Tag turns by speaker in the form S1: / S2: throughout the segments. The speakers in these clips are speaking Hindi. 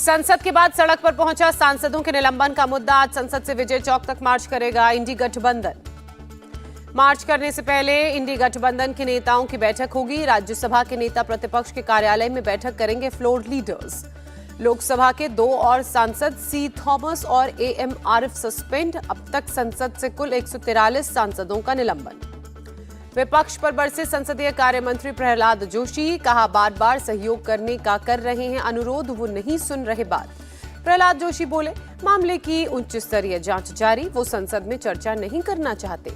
S1: संसद के बाद सड़क पर पहुंचा सांसदों के निलंबन का मुद्दा। आज संसद से विजय चौक तक मार्च करेगा इंडी गठबंधन। मार्च करने से पहले इंडी गठबंधन के नेताओं की बैठक होगी। राज्यसभा के नेता प्रतिपक्ष के कार्यालय में बैठक करेंगे फ्लोर लीडर्स। लोकसभा के 2 और सांसद सी थॉमस और एएम आरिफ सस्पेंड। अब तक संसद से कुल 143 सांसदों का निलंबन। विपक्ष पर बरसे संसदीय कार्य मंत्री प्रहलाद जोशी। कहा, बार बार सहयोग करने का कर रहे हैं अनुरोध, वो नहीं सुन रहे बात। प्रहलाद जोशी बोले, मामले की उच्च स्तरीय जांच जारी, वो संसद में चर्चा नहीं करना चाहते।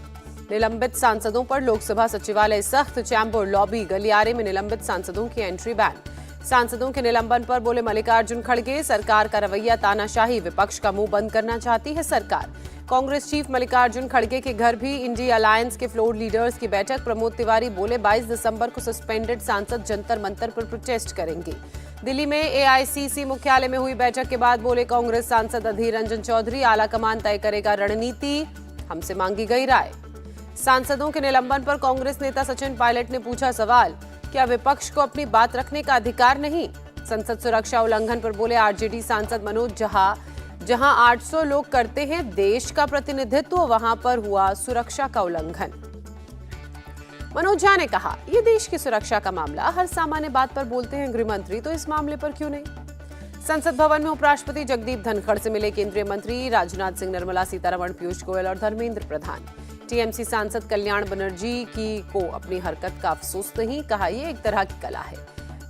S1: निलंबित सांसदों पर लोकसभा सचिवालय सख्त। चैम्बर, लॉबी, गलियारे में निलंबित सांसदों की एंट्री बैन। सांसदों के निलंबन पर बोले मल्लिकार्जुन खड़गे, सरकार का रवैया तानाशाही, विपक्ष का मुंह बंद करना चाहती है सरकार। कांग्रेस चीफ मल्लिकार्जुन खड़गे के घर भी इंडी अलायंस के फ्लोर लीडर्स की बैठक। प्रमोद तिवारी बोले, 22 दिसंबर को सस्पेंडेड सांसद जंतर मंतर पर प्रोटेस्ट करेंगे। दिल्ली में एआईसीसी मुख्यालय में हुई बैठक के बाद बोले कांग्रेस सांसद अधीर रंजन चौधरी, आलाकमान तय करेगा रणनीति, हमसे मांगी गई राय। सांसदों के निलंबन पर कांग्रेस नेता सचिन पायलट ने पूछा सवाल, क्या विपक्ष को अपनी बात रखने का अधिकार नहीं? संसद सुरक्षा उल्लंघन पर बोले आरजेडी सांसद मनोज झा, जहां 800 लोग करते हैं देश का प्रतिनिधित्व, वहां पर हुआ सुरक्षा का उल्लंघन। मनोज झा ने कहा, यह देश की सुरक्षा का मामला, हर सामान्य बात पर बोलते हैं गृह मंत्री, तो इस मामले पर क्यों नहीं? संसद भवन में उपराष्ट्रपति जगदीप धनखड़ से मिले केंद्रीय मंत्री राजनाथ सिंह, निर्मला सीतारमण, पीयूष गोयल और धर्मेंद्र प्रधान। टीएमसी सांसद कल्याण बनर्जी की को अपनी हरकत का अफसोस नहीं, कहा यह एक तरह की कला है।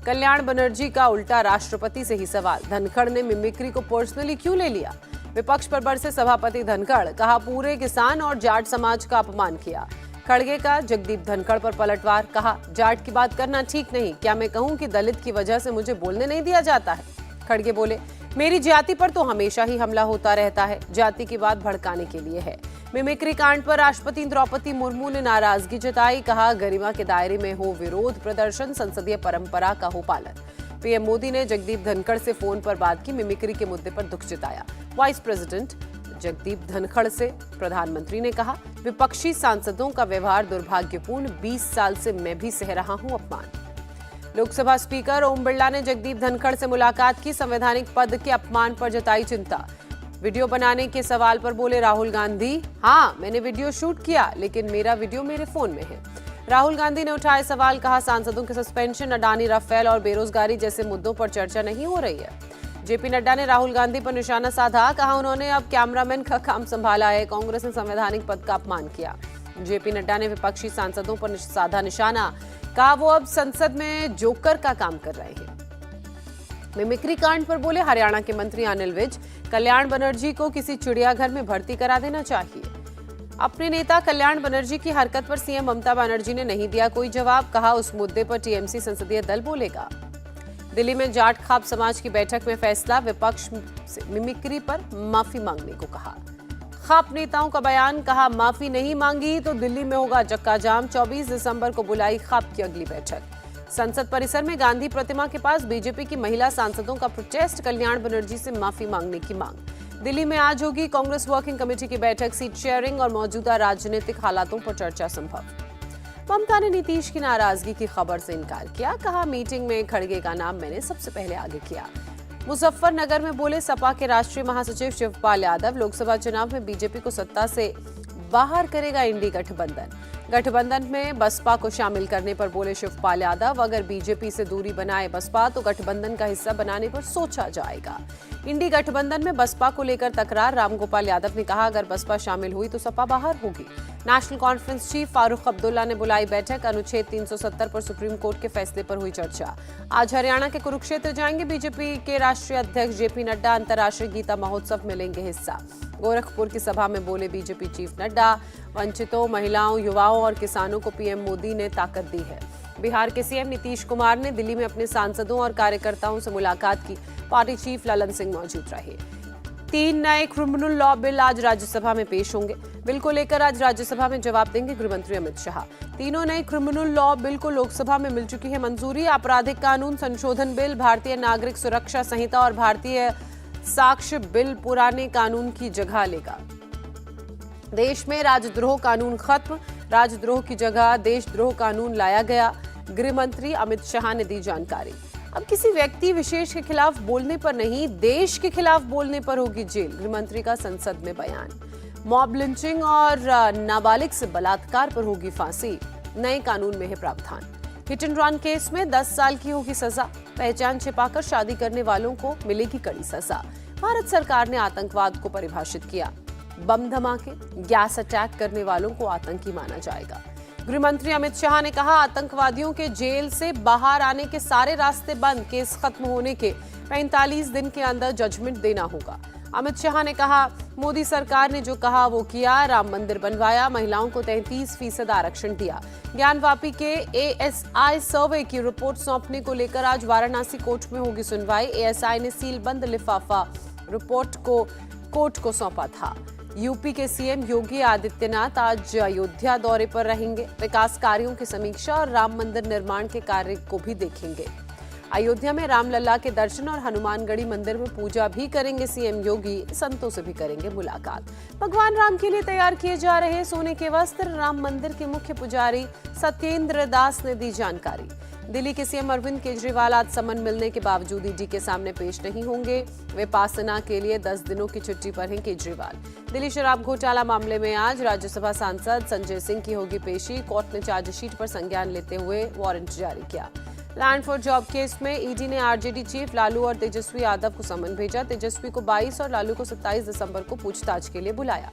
S1: कल्याण बनर्जी का उल्टा राष्ट्रपति से ही सवाल, धनखड़ ने मिमिक्री को पर्सनली क्यों ले लिया? विपक्ष पर बरसे सभापति धनखड़, कहा पूरे किसान और जाट समाज का अपमान किया। खड़गे का जगदीप धनखड़ पर पलटवार, कहा जाट की बात करना ठीक नहीं, क्या मैं कहूं कि दलित की वजह से मुझे बोलने नहीं दिया जाता है? खड़गे बोले, मेरी जाति पर तो हमेशा ही हमला होता रहता है, जाति की बात भड़काने के लिए है। मिमिक्री कांड पर राष्ट्रपति द्रौपदी मुर्मू ने नाराजगी जताई, कहा गरिमा के दायरे में हो विरोध प्रदर्शन, संसदीय परंपरा का हो पालन। पीएम मोदी ने जगदीप धनखड़ से फोन पर बात की, मिमिक्री के मुद्दे पर दुख जताया। वाइस प्रेसिडेंट जगदीप धनखड़ से प्रधानमंत्री ने कहा, विपक्षी सांसदों का व्यवहार दुर्भाग्यपूर्ण, 20 साल से मैं भी सह रहा हूं अपमान। लोकसभा स्पीकर ओम बिरला ने जगदीप धनखड़ से मुलाकात की, संवैधानिक पद के अपमान पर जताई चिंता। वीडियो बनाने के सवाल पर बोले राहुल गांधी, हाँ मैंने वीडियो शूट किया, लेकिन मेरा वीडियो मेरे फोन में है। राहुल गांधी ने उठाए सवाल, कहा सांसदों के सस्पेंशन, अडानी, राफेल और बेरोजगारी जैसे मुद्दों पर चर्चा नहीं हो रही है। जेपी नड्डा ने राहुल गांधी पर निशाना साधा, कहा उन्होंने अब कैमरामैन का काम संभाला है, कांग्रेस ने संवैधानिक पद का अपमान किया। जेपी नड्डा ने विपक्षी सांसदों पर साधा निशाना, कहा वो अब संसद में जोकर का काम कर रहे हैं। मिमिक्री कांड पर बोले हरियाणा के मंत्री अनिल विज, कल्याण बनर्जी को किसी चिड़ियाघर में भर्ती करा देना चाहिए। अपने नेता कल्याण बनर्जी की हरकत पर सीएम ममता बनर्जी ने नहीं दिया कोई जवाब, कहा उस मुद्दे पर टीएमसी संसदीय दल बोलेगा। दिल्ली में जाट खाप समाज की बैठक में फैसला, विपक्ष से मिमिक्री पर माफी मांगने को कहा। खाप नेताओं का बयान, कहा माफी नहीं मांगी तो दिल्ली में होगा चक्का जाम। 24 दिसंबर को बुलाई खाप की अगली बैठक। संसद परिसर में गांधी प्रतिमा के पास बीजेपी की महिला सांसदों का प्रोटेस्ट, कल्याण बनर्जी से माफी मांगने की मांग। दिल्ली में आज होगी कांग्रेस वर्किंग कमेटी की बैठक, सीट शेयरिंग और मौजूदा राजनीतिक हालातों पर चर्चा संभव। ममता ने नीतीश की नाराजगी की खबर से इनकार किया, कहा मीटिंग में खड़गे का नाम मैंने सबसे पहले आगे किया। मुजफ्फरनगर में बोले सपा के राष्ट्रीय महासचिव शिवपाल यादव, लोकसभा चुनाव में बीजेपी को सत्ता से बाहर करेगा इंडी गठबंधन। गठबंधन में बसपा को शामिल करने पर बोले शिवपाल यादव, अगर बीजेपी से दूरी बनाए बसपा तो गठबंधन का हिस्सा बनाने पर सोचा जाएगा। इंडी गठबंधन में बसपा को लेकर तकरार, रामगोपाल यादव ने कहा अगर बसपा शामिल हुई तो सपा बाहर होगी। National conference chief Farooq Abdullah ने बुलाई बैठक, अनुच्छेद 370 पर सुप्रीम कोर्ट के फैसले पर हुई चर्चा। आज हरियाणा के कुरुक्षेत्र जाएंगे बीजेपी के राष्ट्रीय अध्यक्ष जेपी नड्डा, अंतर्राष्ट्रीय गीता महोत्सव में लेंगे हिस्सा। गोरखपुर की सभा में बोले बीजेपी चीफ नड्डा, वंचितों, महिलाओं, युवाओं और किसानों को पीएम मोदी ने ताकत दी है। बिहार के सीएम नीतीश कुमार ने दिल्ली में अपने सांसदों और कार्यकर्ताओं से मुलाकात की, पार्टी चीफ ललन सिंह मौजूद रहे। 3 नए क्रिमिनल लॉ बिल आज राज्यसभा में पेश होंगे। बिल को लेकर आज राज्यसभा में जवाब देंगे गृह मंत्री अमित शाह। तीनों नए क्रिमिनल लॉ बिल को लोकसभा में मिल चुकी है मंजूरी। आपराधिक कानून संशोधन बिल, भारतीय नागरिक सुरक्षा संहिता और भारतीय साक्ष्य बिल पुराने कानून की जगह लेगा। देश में राजद्रोह कानून खत्म, राजद्रोह की जगह देशद्रोह कानून लाया गया। गृह मंत्री अमित शाह ने दी जानकारी। अब किसी व्यक्ति विशेष के खिलाफ बोलने पर नहीं, देश के खिलाफ बोलने पर होगी जेल, गृह मंत्री का संसद में बयान। मॉब लिंचिंग और नाबालिग से बलात्कार पर होगी फांसी, नए कानून में है प्रावधान। हिट एंड रन केस में 10 साल की होगी सजा, पहचान छिपाकर शादी करने वालों को मिलेगी कड़ी सजा। भारत सरकार ने आतंकवाद को परिभाषित किया, बम धमाके, गैस अटैक करने वालों को आतंकी माना जाएगा। गृह मंत्री अमित शाह ने कहा, आतंकवादियों के जेल से बाहर आने के सारे रास्ते बंद, केस खत्म होने के 45 दिन के अंदर जजमेंट देना होगा। अमित शाह ने कहा, मोदी सरकार ने जो कहा वो किया, राम मंदिर बनवाया, महिलाओं को 33% आरक्षण दिया। ज्ञानवापी के ASI सर्वे की रिपोर्ट सौंपने को लेकर आज वाराणसी कोर्ट में होगी सुनवाई। ASI ने सीलबंद लिफाफा रिपोर्ट को कोर्ट को सौंपा था। यूपी के सीएम योगी आदित्यनाथ आज अयोध्या दौरे पर रहेंगे, विकास कार्यों की समीक्षा और राम मंदिर निर्माण के कार्य को भी देखेंगे। अयोध्या में रामलला के दर्शन और हनुमानगढ़ी मंदिर में पूजा भी करेंगे सीएम योगी, संतों से भी करेंगे मुलाकात। भगवान राम के लिए तैयार किए जा रहे सोने के वस्त्र, राम मंदिर के मुख्य पुजारी सत्येंद्र दास ने दी जानकारी। दिल्ली के सीएम अरविंद केजरीवाल आज समन मिलने के बावजूद ईडी के सामने पेश नहीं होंगे। विपासना के लिए 10 दिनों की छुट्टी पर हैं केजरीवाल। दिल्ली शराब घोटाला मामले में आज राज्यसभा सांसद संजय सिंह की होगी पेशी। कोर्ट ने चार्जशीट पर संज्ञान लेते हुए वारंट जारी किया। लैंड फॉर जॉब केस में ईडी ने आरजेडी चीफ लालू और तेजस्वी यादव को समन भेजा। तेजस्वी को 22 और लालू को 27 दिसंबर को पूछताछ के लिए बुलाया।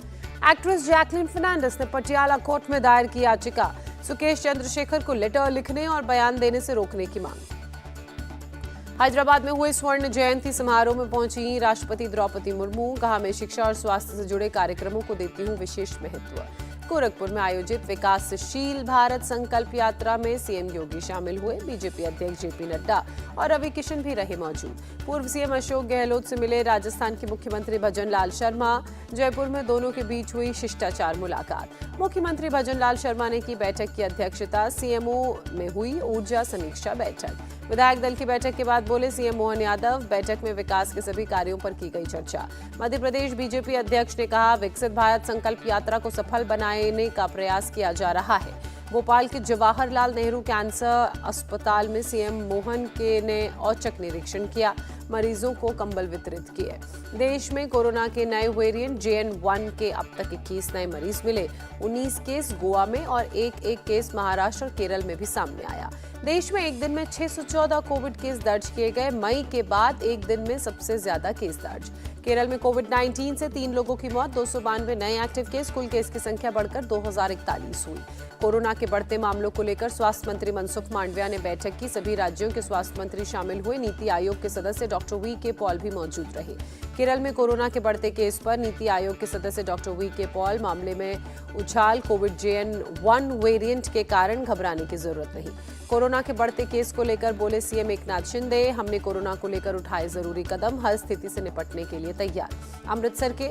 S1: एक्ट्रेस जैकलिन फर्नांडिस ने पटियाला कोर्ट में दायर की याचिका, सुकेश चंद्रशेखर को लेटर लिखने और बयान देने से रोकने की मांग। हैदराबाद में हुए स्वर्ण जयंती समारोह में पहुंची राष्ट्रपति द्रौपदी मुर्मू, कहा, मैं शिक्षा और स्वास्थ्य से जुड़े कार्यक्रमों को देती हूं विशेष महत्व। गोरखपुर में आयोजित विकासशील भारत संकल्प यात्रा में सीएम योगी शामिल हुए। बीजेपी अध्यक्ष जेपी नड्डा और रवि किशन भी रहे मौजूद। पूर्व सीएम अशोक गहलोत से मिले राजस्थान के मुख्यमंत्री भजन लाल शर्मा। जयपुर में दोनों के बीच हुई शिष्टाचार मुलाकात। मुख्यमंत्री भजन लाल शर्मा ने की बैठक की अध्यक्षता। सीएमओ में हुई ऊर्जा समीक्षा बैठक। विधायक दल की बैठक के बाद बोले सीएम मोहन यादव, बैठक में विकास के सभी कार्यों पर की गई चर्चा। मध्य प्रदेश बीजेपी अध्यक्ष ने कहा, विकसित भारत संकल्प यात्रा को सफल बनाने का प्रयास किया जा रहा है। भोपाल के जवाहरलाल नेहरू कैंसर अस्पताल में सीएम मोहन के ने औचक निरीक्षण किया, मरीजों को कंबल वितरित किए। देश में कोरोना के नए वेरिएंट JN1 के अब तक 21 नए मरीज मिले। 19 केस गोवा में और एक केस महाराष्ट्र और केरल में भी सामने आया। देश में एक दिन में 614 कोविड केस दर्ज किए गए। मई के बाद एक दिन में सबसे ज्यादा केस दर्ज। केरल में कोविड-19 से 3 लोगों की मौत, 292 नए एक्टिव केस, कुल केस की संख्या बढ़कर 2041 हुई। कोरोना के बढ़ते मामलों को लेकर स्वास्थ्य मंत्री मनसुख मांडविया ने बैठक की। सभी राज्यों के स्वास्थ्य मंत्री शामिल हुए। नीति आयोग के सदस्य डॉक्टर VK पॉल भी मौजूद रहे। केरल में कोरोना के बढ़ते केस पर नीति आयोग के सदस्य डॉक्टर VK पॉल, मामले में उछाल, कोविड JN1 वेरिएंट के कारण घबराने की जरूरत नहीं। कोरोना के बढ़ते केस को लेकर बोले सीएम एकनाथ शिंदे, हमने कोरोना को लेकर उठाए जरूरी कदम, हर स्थिति से निपटने के लिए तैयार। अमृतसर के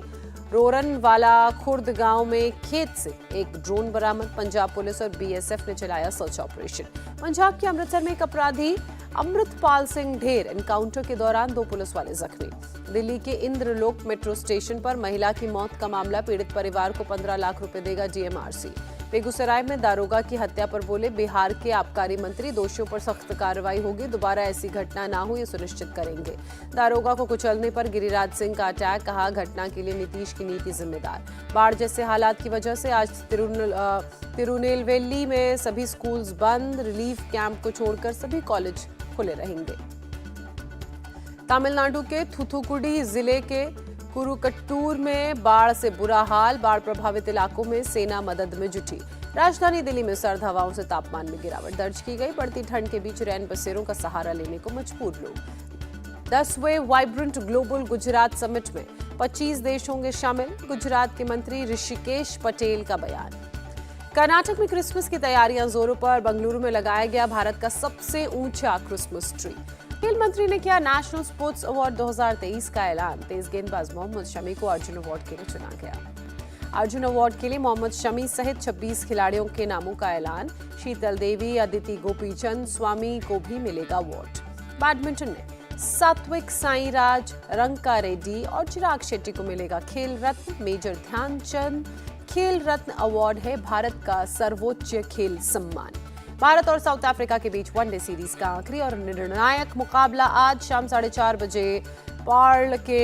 S1: रोरनवाला खुर्द गांव में खेत से एक ड्रोन बरामद। पंजाब पुलिस और BSF ने चलाया सर्च ऑपरेशन। पंजाब के अमृतसर में एक अपराधी अमृतपाल सिंह ढेर एनकाउंटर के दौरान 2 पुलिस वाले जख्मी। दिल्ली के इंद्रलोक मेट्रो स्टेशन पर महिला की मौत का मामला, पीड़ित परिवार को 15 लाख रुपए देगा DMRC। बेगूसराय में दारोगा की हत्या पर बोले बिहार के आबकारी मंत्री, दोषियों पर सख्त कार्रवाई होगी, दोबारा ऐसी घटना ना हो ये सुनिश्चित करेंगे। दारोगा को कुचलने पर गिरिराज सिंह का अटैक, कहा, घटना के लिए नीतीश की नीति जिम्मेदार। बाढ़ जैसे हालात की वजह से आज तिरुनेलवेली में सभी स्कूल्स बंद, रिलीफ कैंप को छोड़कर सभी कॉलेज खुले रहेंगे। तमिलनाडु के थूथुकुडी जिले के कुरुकट्टूर में बाढ़ से बुरा हाल, बाढ़ प्रभावित इलाकों में सेना मदद में जुटी। राजधानी दिल्ली में सर्द हवाओं से तापमान में गिरावट दर्ज की गई। बढ़ती ठंड के बीच रैन बसेरों का सहारा लेने को मजबूर लोग। 10वें वाइब्रेंट ग्लोबल गुजरात समिट में 25 देश होंगे शामिल। गुजरात के मंत्री ऋषिकेश पटेल का बयान। कर्नाटक में क्रिसमस की तैयारियां जोरों पर, बेंगलुरु में लगाया गया भारत का सबसे ऊंचा क्रिसमस ट्री। खेल मंत्री ने किया नेशनल स्पोर्ट्स अवार्ड 2023 का ऐलान। तेज गेंदबाज मोहम्मद शमी को अर्जुन अवार्ड के लिए चुना गया। अर्जुन अवार्ड के लिए मोहम्मद शमी सहित 26 खिलाड़ियों के नामों का ऐलान। शीतल देवी, अदिति गोपीचंद स्वामी को भी मिलेगा अवार्ड। बैडमिंटन में सात्विक साईराज, रंका रेड्डी और चिराग शेट्टी को मिलेगा खेल रत्न। मेजर ध्यानचंद खेल रत्न अवार्ड है भारत का सर्वोच्च खेल सम्मान। भारत और साउथ अफ्रीका के बीच वनडे सीरीज का आखिरी और निर्णायक मुकाबला आज शाम 4:30 बजे पर्ल के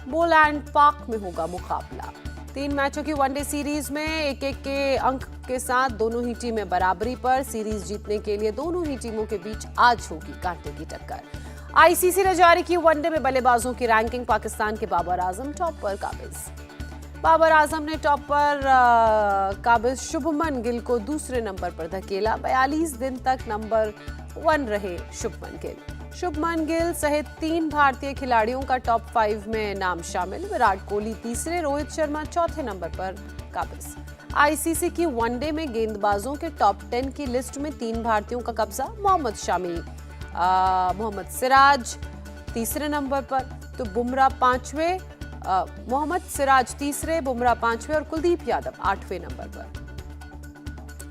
S1: बोलैंड पार्क में होगा मुकाबला। 3 मैचों की वनडे सीरीज में एक के अंक के साथ दोनों ही टीमें बराबरी पर। सीरीज जीतने के लिए दोनों ही टीमों के बीच आज होगी कांटे की टक्कर। आईसीसी ने जारी की वनडे में बल्लेबाजों की रैंकिंग। पाकिस्तान के बाबर आजम टॉप पर काबिज। बाबर आजम ने टॉप पर काबिज शुभमन गिल को दूसरे नंबर पर धकेला। 42 दिन तक नंबर 1 रहे शुभमन गिल। शुभमन गिल सहित 3 भारतीय खिलाड़ियों का टॉप 5 में नाम शामिल। विराट कोहली तीसरे, रोहित शर्मा चौथे नंबर पर काबिज। आईसीसी की वनडे में गेंदबाजों के टॉप 10 की लिस्ट में 3 भारतीयों का कब्जा। मोहम्मद शमी, मोहम्मद सिराज तीसरे नंबर पर, तो बुमराह 5वें, मोहम्मद सिराज तीसरे, बुमराह 5वें और कुलदीप यादव 8वें नंबर पर।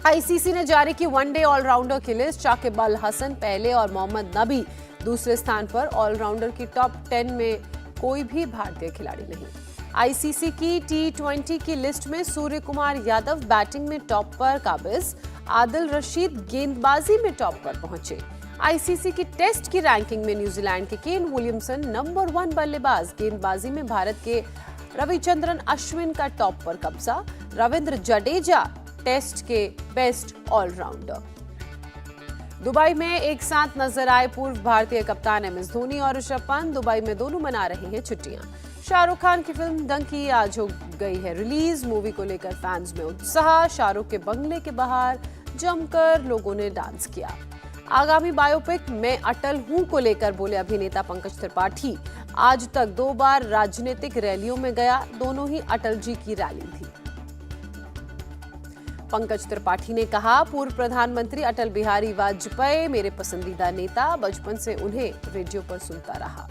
S1: आईसीसी ने जारी की वनडे ऑलराउंडर की लिस्ट। शाकिब अल हसन पहले और मोहम्मद नबी दूसरे स्थान पर। ऑलराउंडर की टॉप 10 में कोई भी भारतीय खिलाड़ी नहीं। आईसीसी की T20 की लिस्ट में सूर्य कुमार यादव बैटिंग में टॉप पर काबिज। आदिल रशीद गेंदबाजी में टॉप पर पहुंचे। आईसीसी की टेस्ट की रैंकिंग में न्यूजीलैंड के केन विलियमसन नंबर 1 बल्लेबाज। गेंदबाजी में भारत के रविचंद्रन अश्विन का टॉप पर कब्जा। रविंद्र जडेजा टेस्ट के बेस्ट ऑलराउंडर। दुबई में एक साथ नजर आए पूर्व भारतीय कप्तान एमएस धोनी और ऋषभ पंत। दुबई में दोनों मना रहे हैं छुट्टियां। शाहरुख खान की फिल्म डंकी आज हो गई है रिलीज। मूवी को लेकर फैंस में उत्साह। शाहरुख के बंगले के बाहर जमकर लोगों ने डांस किया। आगामी बायोपिक मैं अटल हूं को लेकर बोले अभिनेता पंकज त्रिपाठी। आज तक 2 बार राजनीतिक रैलियों में गया, दोनों ही अटल जी की रैली थी। पंकज त्रिपाठी ने कहा, पूर्व प्रधानमंत्री अटल बिहारी वाजपेयी मेरे पसंदीदा नेता, बचपन से उन्हें रेडियो पर सुनता रहा।